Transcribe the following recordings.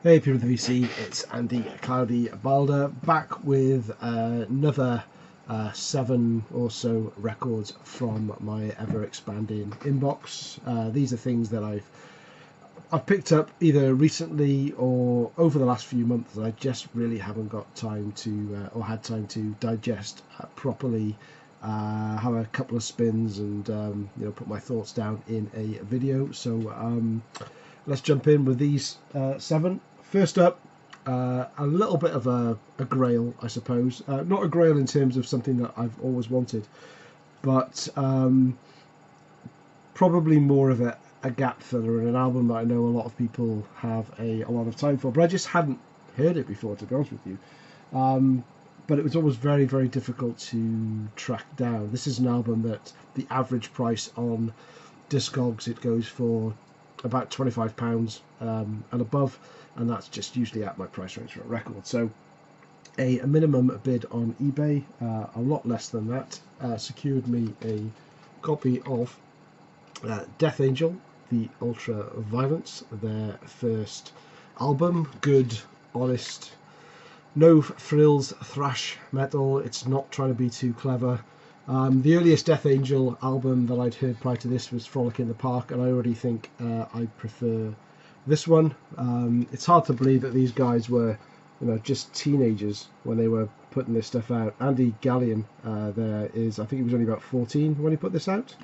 Hey people of the VC, it's Andy Cloudy Balder back with another 7 or so records from my ever expanding inbox. These are things that I've picked up either recently or over the last few months. I just really haven't got time to or had time to digest properly, have a couple of spins and put my thoughts down in a video. So let's jump in with these 7. First up, a little bit of a grail, I suppose. Not a grail in terms of something that I've always wanted, but probably more of a gap filler and an album that I know a lot of people have a lot of time for, but I just hadn't heard it before, to be honest with you. But it was always very, very difficult to track down. This is an album that the average price on Discogs, it goes for about £25 and above, and that's just usually at my price range for a record. So a minimum bid on eBay, a lot less than that, secured me a copy of Death Angel, the Ultra Violence, their first album. Good, honest, no frills thrash metal. It's not trying to be too clever. The earliest Death Angel album that I'd heard prior to this was Frolic in the Park, and I already think I prefer this one. It's hard to believe that these guys were, just teenagers when they were putting this stuff out. Andy Gallion, there is, I think he was only about 14 when he put this out.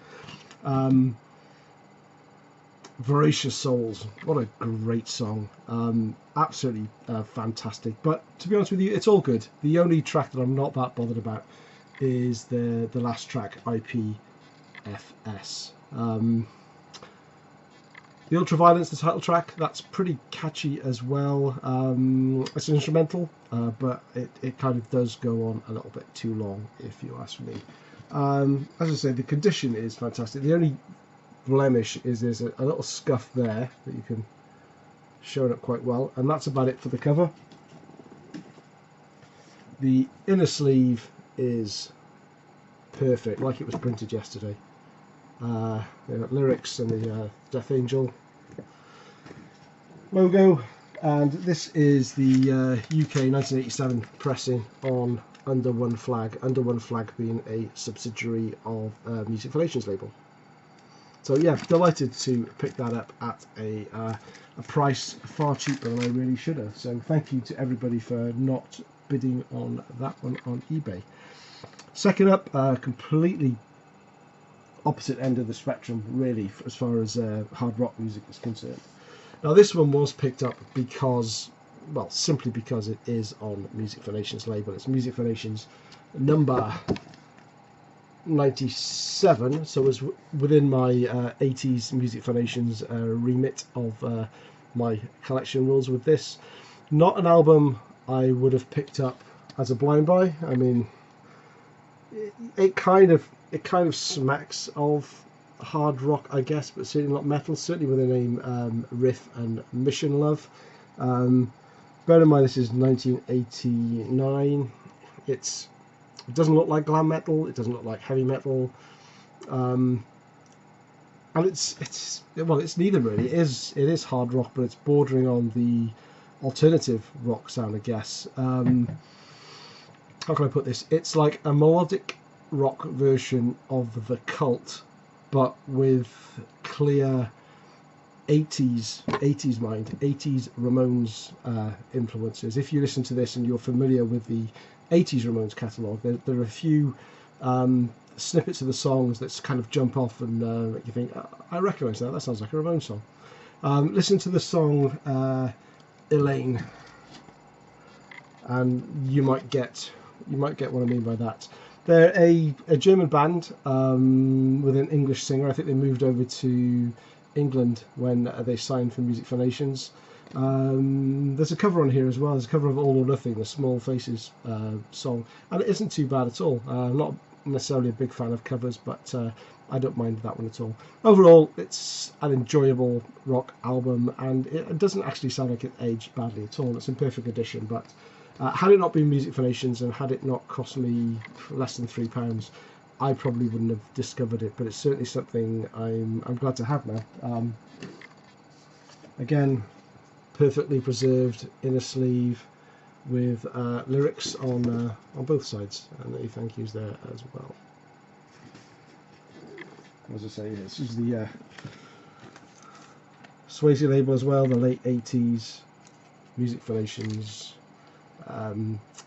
Voracious Souls, what a great song. Absolutely fantastic. But to be honest with you, it's all good. The only track that I'm not that bothered about is the last track, IPFS. The Ultraviolence, the title track, that's pretty catchy as well. It's an instrumental, but it kind of does go on a little bit too long, if you ask me. As I say, the condition is fantastic. The only blemish is there's a little scuff there that you can show it up quite well, and that's about it for the cover. The inner sleeve is perfect, like it was printed yesterday. Lyrics and the Death Angel logo, and this is the UK 1987 pressing on Under One Flag. Under One Flag being a subsidiary of Music for Nations label. So yeah, delighted to pick that up at a price far cheaper than I really should have. So thank you to everybody for not bidding on that one on eBay. Second up, completely opposite end of the spectrum, really, as far as hard rock music is concerned. Now, this one was picked up because, well, simply because it is on Music for Nations label. It's Music for Nations number 97, so it was within my 80s Music for Nations remit of my collection rules with this. Not an album I would have picked up as a blind buy. I mean, it kind of smacks of hard rock, I guess, but certainly not metal. Certainly with the name Riff and Mission Love. Bear in mind this is 1989. It doesn't look like glam metal. It doesn't look like heavy metal. And it's neither really. It is hard rock, but it's bordering on the alternative rock sound, I guess. How can I put this? It's like a melodic rock version of The Cult, but with clear 80s Ramones influences. If you listen to this and you're familiar with the 80s Ramones catalogue, there are a few snippets of the songs that kind of jump off and make you think, I recognise that sounds like a Ramones song. Listen to the song Elaine, and you might get what I mean by that. They're a German band with an English singer. I think they moved over to England when they signed for Music for Nations. There's a cover on here as well. There's a cover of All or Nothing, the Small Faces song, and it isn't too bad at all. I'm not necessarily a big fan of covers, but I don't mind that one at all. Overall, it's an enjoyable rock album, and it doesn't actually sound like it aged badly at all. It's in perfect condition, but had it not been Music for Nations and had it not cost me less than £3, I probably wouldn't have discovered it. But it's certainly something I'm glad to have now. Again, perfectly preserved inner sleeve with lyrics on both sides, and a thank yous there as well. As I say, this is the Swayze label as well, the late 80s Music for Nations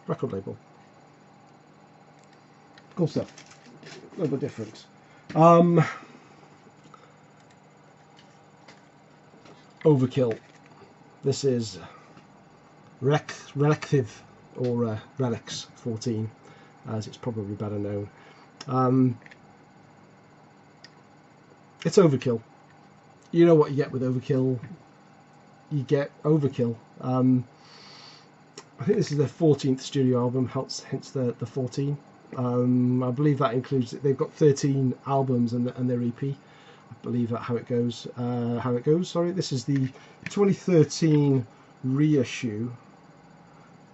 record label. Cool stuff. A little bit different. Overkill. This is Relictive, or Relics 14, as it's probably better known. It's Overkill. You know what you get with Overkill. You get Overkill. I think this is their 14th studio album, hence the 14. I believe that includes, they've got 13 albums and their EP. I believe that's how it goes. Sorry, this is the 2013 reissue.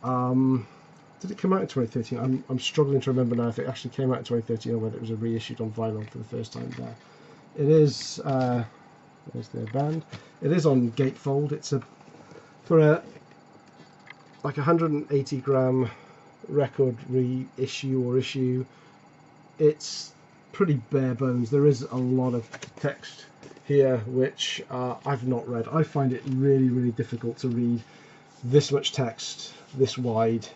Did it come out in 2013? I'm struggling to remember now if it actually came out in 2013 or whether it was a reissued on vinyl for the first time there. It is, there's their band. It is on gatefold. It's for a like 180 gram record reissue or issue. It's pretty bare bones. There is a lot of text here which I've not read. I find it really, really difficult to read this much text this wide.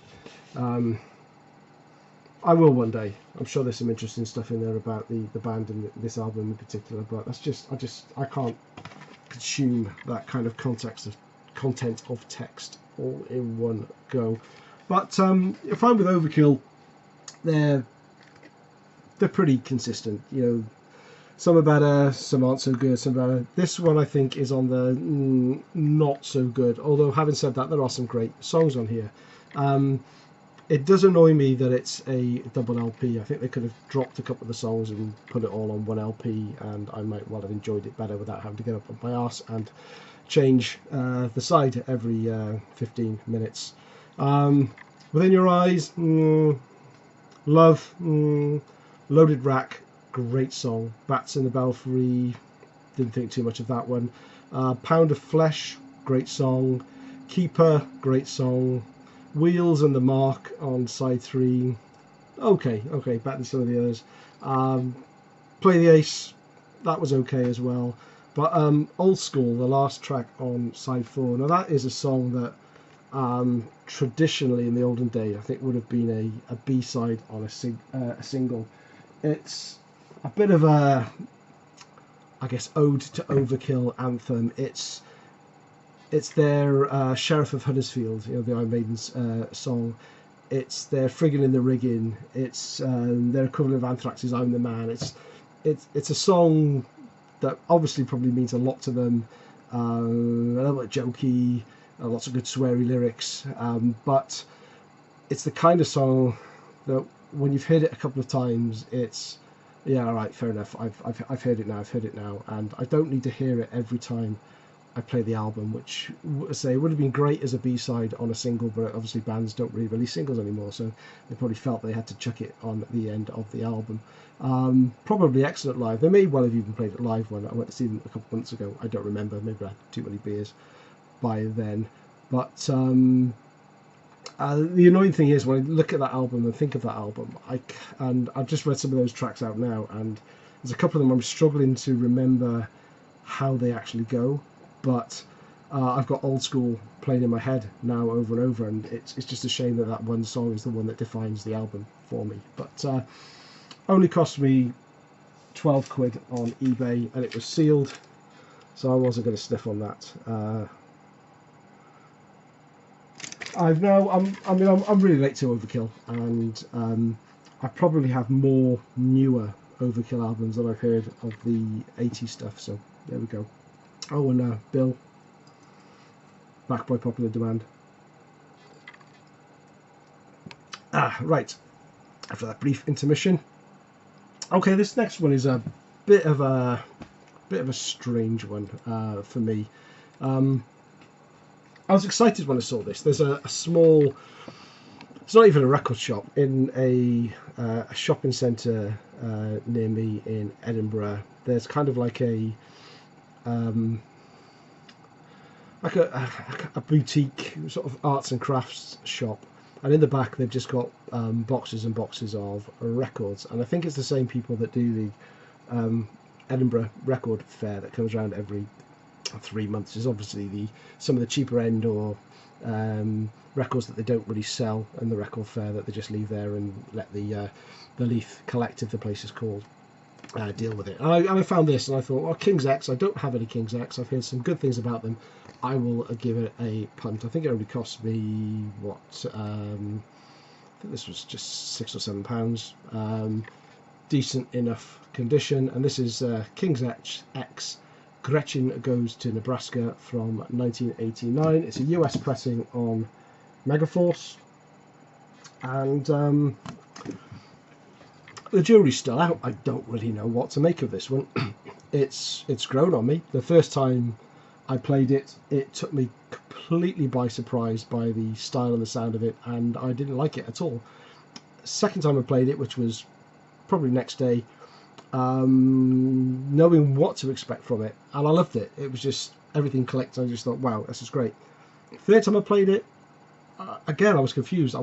I will one day. I'm sure there's some interesting stuff in there about the band and this album in particular, but I can't consume that kind of content of text all in one go. But I find with Overkill, they're pretty consistent. You know, some are better, some aren't so good, some better. This one I think is on the not so good. Although having said that, there are some great songs on here. It does annoy me that it's a double LP. I think they could have dropped a couple of the songs and put it all on one LP, and I might well have enjoyed it better without having to get up on my arse and change the side every 15 minutes. Within Your Eyes, Love, Loaded Rack, great song. Bats in the Belfry, didn't think too much of that one. Pound of Flesh, great song. Keeper, great song. Wheels and the Mark on side 3, okay, better than some of the others. Play the Ace, that was okay as well. But Old School, the last track on side 4, now that is a song that traditionally in the olden days I think would have been a B-side on a single. It's a bit of a, I guess, ode to Overkill anthem. It's their Sheriff of Huddersfield, you know, the Iron Maiden's song. It's their Friggin' in the Riggin'. It's their equivalent of Anthrax's I'm the Man. It's a song that obviously probably means a lot to them. A little bit jokey, lots of good sweary lyrics. But it's the kind of song that when you've heard it a couple of times, it's, yeah, all right, fair enough. I've heard it now, and I don't need to hear it every time I play the album, which I say would have been great as a B-side on a single, but obviously bands don't really release singles anymore, so they probably felt they had to chuck it on at the end of the album. Probably excellent live. They may well have even played it live when I went to see them a couple of months ago. I don't remember. Maybe I had too many beers by then. But the annoying thing is when I look at that album and think of that album, and I've just read some of those tracks out now, and there's a couple of them I'm struggling to remember how they actually go. But I've got Old School playing in my head now over and over, and it's just a shame that one song is the one that defines the album for me. But only cost me 12 quid on eBay, and it was sealed, so I wasn't going to sniff on that. I'm really late to Overkill, and I probably have more newer Overkill albums than I've heard of the 80s stuff. So there we go. Oh, and Bill, back by popular demand. Right, after that brief intermission. Okay, this next one is a bit of a strange one for me. I was excited when I saw this. There's a small, it's not even a record shop, in a shopping centre near me in Edinburgh. There's kind of like a like a boutique sort of arts and crafts shop, and in the back they've just got boxes and boxes of records, and I think it's the same people that do the Edinburgh Record Fair that comes around every 3 months. Is obviously some of the cheaper end or records that they don't really sell in the record fair that they just leave there and let the Leith Collective, the place is called, deal with it. And I found this and I thought, well, King's X, I don't have any King's X. I've heard some good things about them. I will give it a punt. I think it only cost me, what, I think this was just £6 or £7. Decent enough condition. And this is King's X Gretchen Goes to Nebraska from 1989. It's a US pressing on Megaforce. And the jury's still out. I don't really know what to make of this one. It's grown on me. The first time I played it, it took me completely by surprise by the style and the sound of it, and I didn't like it at all. Second time I played it, which was probably next day, knowing what to expect from it, and I loved it. It was just everything clicked. I just thought, wow, this is great. Third time I played it, again I was confused.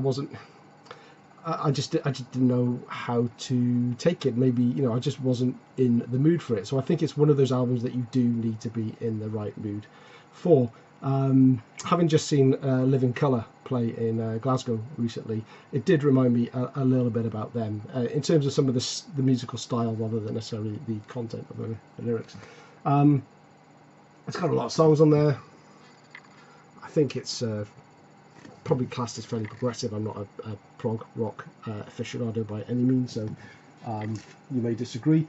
I just didn't know how to take it. Maybe, I just wasn't in the mood for it. So I think it's one of those albums that you do need to be in the right mood for. Having just seen Living Colour play in Glasgow recently, it did remind me a little bit about them in terms of some of the musical style rather than necessarily the content of the lyrics. It's got a lot of songs on there. I think it's probably classed as fairly progressive. I'm not a prog rock aficionado by any means, so you may disagree.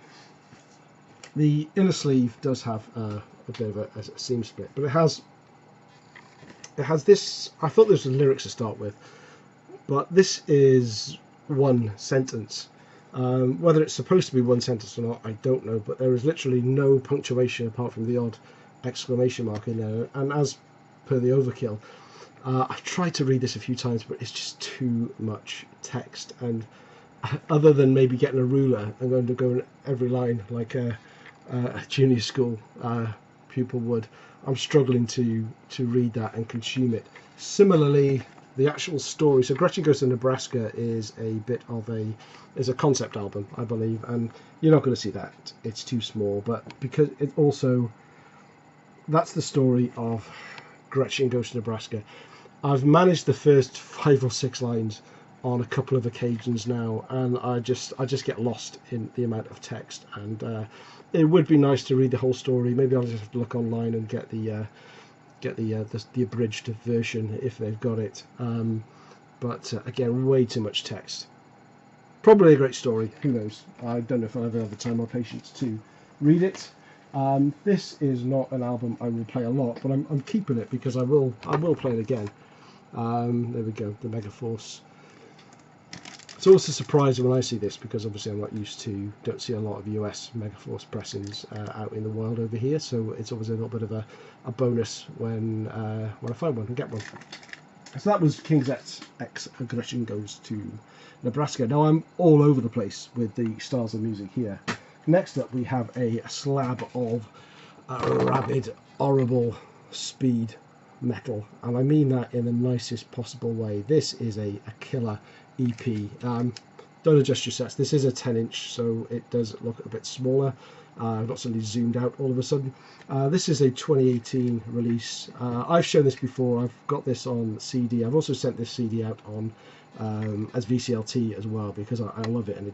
The inner sleeve does have a bit of a seam split, but it has this. I thought this was lyrics to start with, but this is one sentence. Whether it's supposed to be one sentence or not, I don't know, but there is literally no punctuation apart from the odd exclamation mark in there, and as per the Overkill, I've tried to read this a few times, but it's just too much text, and other than maybe getting a ruler and going to go in every line like a junior school pupil would, I'm struggling to read that and consume it. Similarly, the actual story, so Gretchen Goes to Nebraska is a concept album, I believe, and you're not going to see that. It's too small, but because it also, that's the story of Gretchen Goes to Nebraska. I've managed the first 5 or 6 lines on a couple of occasions now, and I just get lost in the amount of text, and it would be nice to read the whole story. Maybe I'll just have to look online and get the abridged version if they've got it. But again, way too much text. Probably a great story. Who knows? I don't know if I'll ever have the time or patience to read it. This is not an album I will play a lot, but I'm keeping it because I will play it again. There we go, the Megaforce. It's always a surprise when I see this because obviously I'm not used to, don't see a lot of US Megaforce pressings out in the world over here, so it's always a little bit of a bonus when I find one and get one. So that was King's X Gretchen Goes to Nebraska. Now I'm all over the place with the styles of music here. Next up we have a slab of rabid, horrible speed metal, and I mean that in the nicest possible way. This is a killer EP. Don't adjust your sets. This is a 10-inch, so it does look a bit smaller. Not suddenly zoomed out all of a sudden. This is a 2018 release. I've shown this before. I've got this on CD. I've also sent this CD out on as VCLT as well because I love it and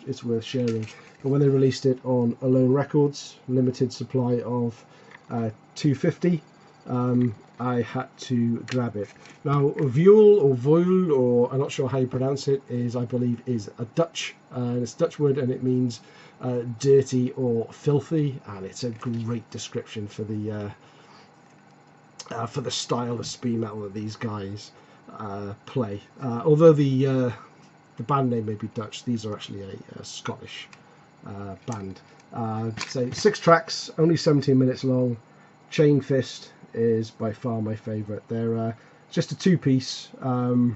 it's worth sharing. But when they released it on Alone Records, limited supply of 250, I had to grab it. Now, Vuel or Vuel, or I'm not sure how you pronounce it, I believe is a Dutch. It's a Dutch word and it means dirty or filthy, and it's a great description for the style of speed metal that these guys play. Although the band name may be Dutch, these are actually a Scottish band. So 6 tracks, only 17 minutes long. Chain Fist is by far my favourite. They're just a 2-piece. I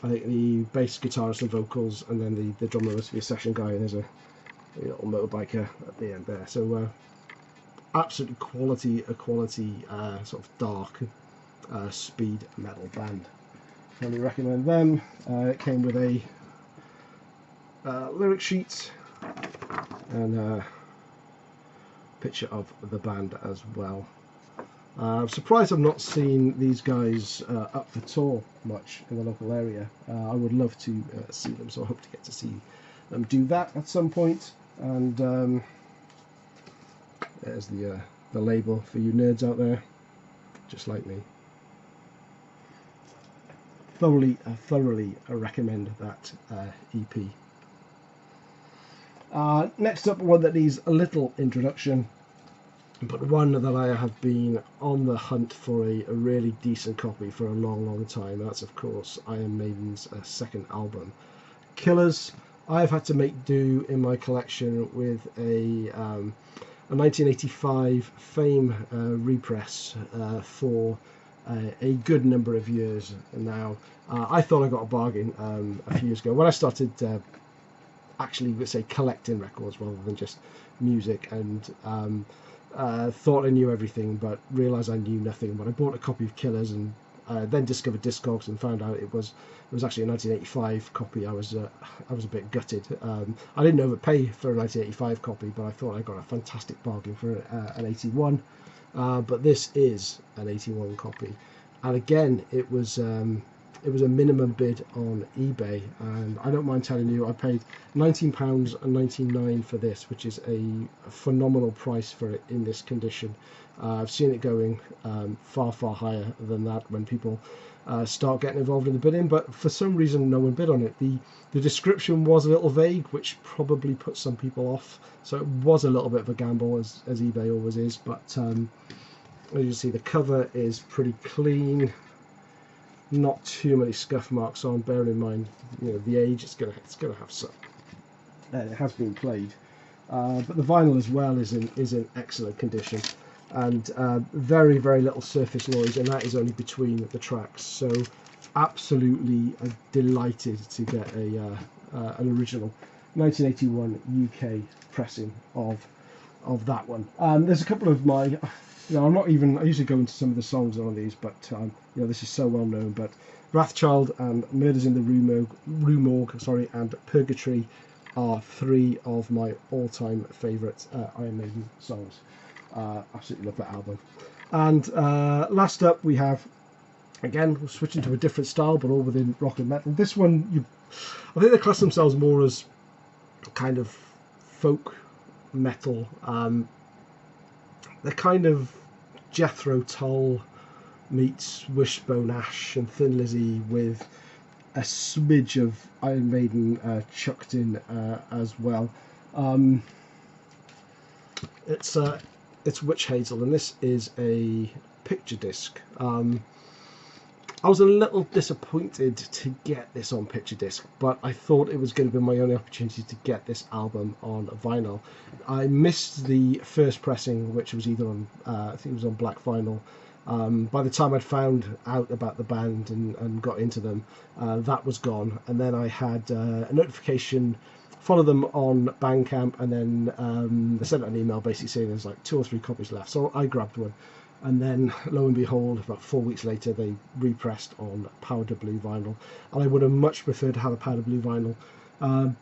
think the bass, guitarist and vocals, and then the drummer must be a session guy, and there's a little motorbiker at the end there. So absolutely quality sort of dark speed metal band. Highly recommend them. It came with a lyric sheet and a picture of the band as well. I'm surprised I've not seen these guys up for tour much in the local area. I would love to see them, so I hope to get to see them do that at some point. And there's the label for you nerds out there, just like me. Thoroughly recommend that EP. Next up, one that needs a little introduction, but one that I have been on the hunt for a really decent copy for a long time. That's, of course, Iron Maiden's second album, Killers. I've had to make do in my collection with a 1985 Fame repress for a good number of years now. I thought I got a bargain a few years ago when I started actually, let's say, collecting records rather than just music, and thought I knew everything but realised I knew nothing. But I bought a copy of Killers and then discovered Discogs and found out it was actually a 1985 copy. I was a bit gutted. I didn't overpay for a 1985 copy, but I thought I got a fantastic bargain for an 81. But this is an 81 copy, and again it was a minimum bid on eBay, and I don't mind telling you I paid £19.99 for this, which is a phenomenal price for it in this condition. I've seen it going far higher than that when people start getting involved in the bidding, but for some reason no one bid on it. The description was a little vague, which probably put some people off, so it was a little bit of a gamble, as eBay always is. But as you see, the cover is pretty clean, not too many scuff marks on. Bearing in mind, you know, the age, it's gonna have some, and it has been played. But the vinyl as well is in excellent condition, and very little surface noise, and that is only between the tracks. So absolutely delighted to get an original 1981 UK pressing of that one. There's a couple of my, I usually go into some of the songs on these, but this is so well known. But Wrathchild and Murders in the Rue Morgue, and Purgatory are three of my all-time favourite Iron Maiden songs. Absolutely love that album. And last up we have, again, we're switching to a different style, but all within rock and metal. This one, I think they class themselves more as kind of folk metal. They're kind of Jethro Tull meets Wishbone Ash and Thin Lizzy with a smidge of Iron Maiden chucked in as well. It's Witch Hazel, and this is a picture disc. I was a little disappointed to get this on picture disc, but I thought it was going to be my only opportunity to get this album on vinyl. I missed the first pressing, which was either on, I think it was on black vinyl. By the time I'd found out about the band and got into them, that was gone. And then I had a notification, follow them on Bandcamp, and then they sent out an email basically saying there's like 2 or 3 copies left. So I grabbed one. And then, lo and behold, about 4 weeks later, they repressed on powder blue vinyl. And I would have much preferred to have a powder blue vinyl,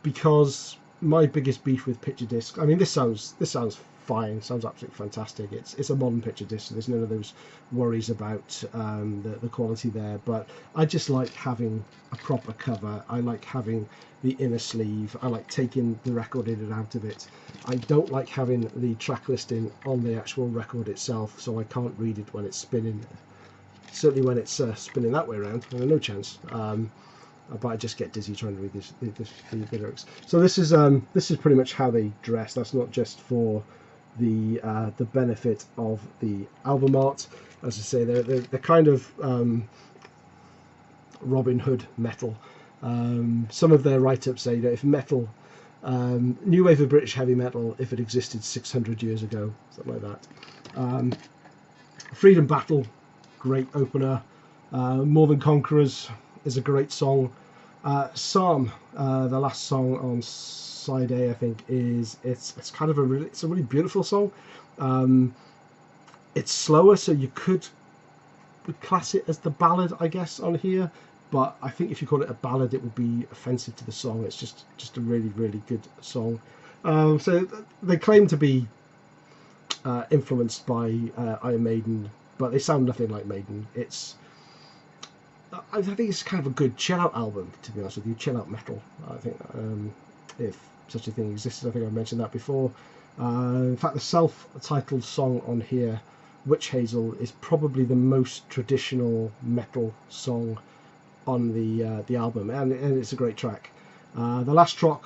because my biggest beef with picture discs, I mean, this sounds fine, sounds absolutely fantastic. It's a modern picture disc, so there's none of those worries about the quality there. But I just like having a proper cover. I like having the inner sleeve. I like taking the record in and out of it. I don't like having the track listing on the actual record itself, so I can't read it when it's spinning. Certainly when it's spinning that way around, no chance. But I just get dizzy trying to read the lyrics. So this is pretty much how they dress. That's not just for the benefit of the album art. As I say, they're kind of Robin Hood metal. Some of their write-ups say that if metal, new wave of British heavy metal, if it existed 600 years ago, something like that. Freedom Battle, great opener. More Than Conquerors is a great song. Psalm, the last song on side A, I think, it's kind of a really beautiful song. It's slower, so you could class it as the ballad, I guess, on here. But I think if you call it a ballad, it would be offensive to the song. It's just a really, really good song. So they claim to be influenced by Iron Maiden, but they sound nothing like Maiden. I think it's kind of a good chill out album, to be honest with you. Chill out metal, I think, if such a thing existed. I think I mentioned that before. In fact, the self-titled song on here, Witch Hazel, is probably the most traditional metal song on the album, and it's a great track. The last track,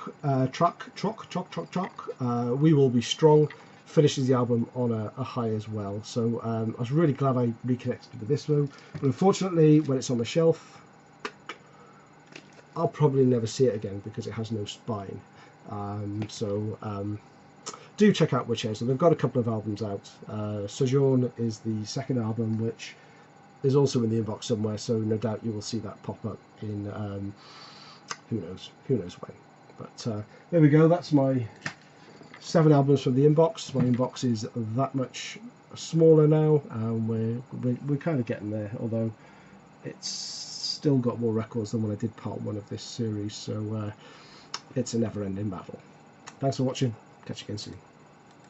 We Will Be Strong, finishes the album on a high as well. So I was really glad I reconnected with this one, but unfortunately, when it's on the shelf, I'll probably never see it again because it has no spine. Do check out Witch Hazel. They've got a couple of albums out. Sojourn is the second album, which is also in the inbox somewhere, so no doubt you will see that pop up in who knows when. But there we go. That's my 7 albums from the inbox. My inbox is that much smaller now, and we're kind of getting there. Although it's still got more records than when I did part 1 of this series, so it's a never-ending battle. Thanks for watching. Catch you again soon.